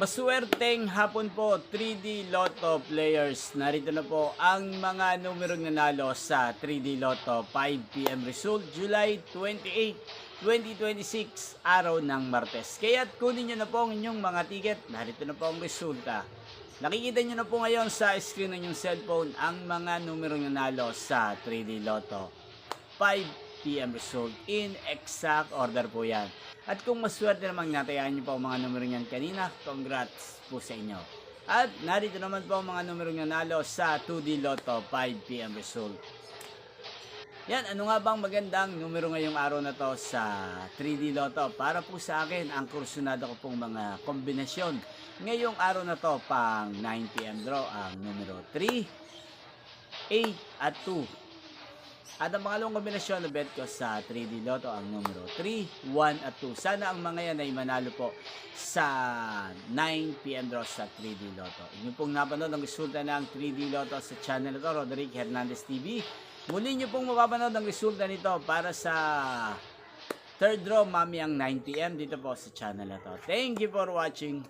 Maswerteng hapon po 3D Lotto players. Narito na po ang mga numerong nanalo sa 3D Lotto 5 PM result July 28, 2026, araw ng Martes. Kaya't kunin nyo na po ang inyong mga ticket. Narito na po ang resulta. Nakikita nyo na po ngayon sa screen ng inyong cellphone ang mga numerong nanalo sa 3D Lotto 5 PM result in exact order po yan. At kung maswerte namang natayaan nyo po ang mga numero niyan kanina, congrats po sa inyo. At narito naman po ang mga numero nanalo sa 2D Lotto 5 PM result. Yan, ano nga bang magandang numero ngayong araw na to sa 3D Lotto? Para po sa akin, ang kursunado ko pong mga kombinasyon ngayong araw na to pang 9 PM draw ang numero 3, 8 at 2. At ang pangalawang kombinasyon na bet ko sa 3D Lotto ang numero 3, 1 at 2. Sana ang mga yan ay manalo po sa 9 PM draw sa 3D Lotto. Inyo pong napanood ang resulta ng 3D Lotto sa channel ito, Roderick Hernandez TV. Muli nyo pong mapapanood ang resulta nito para sa third draw mamayang 9 PM dito po sa channel ito. Thank you for watching.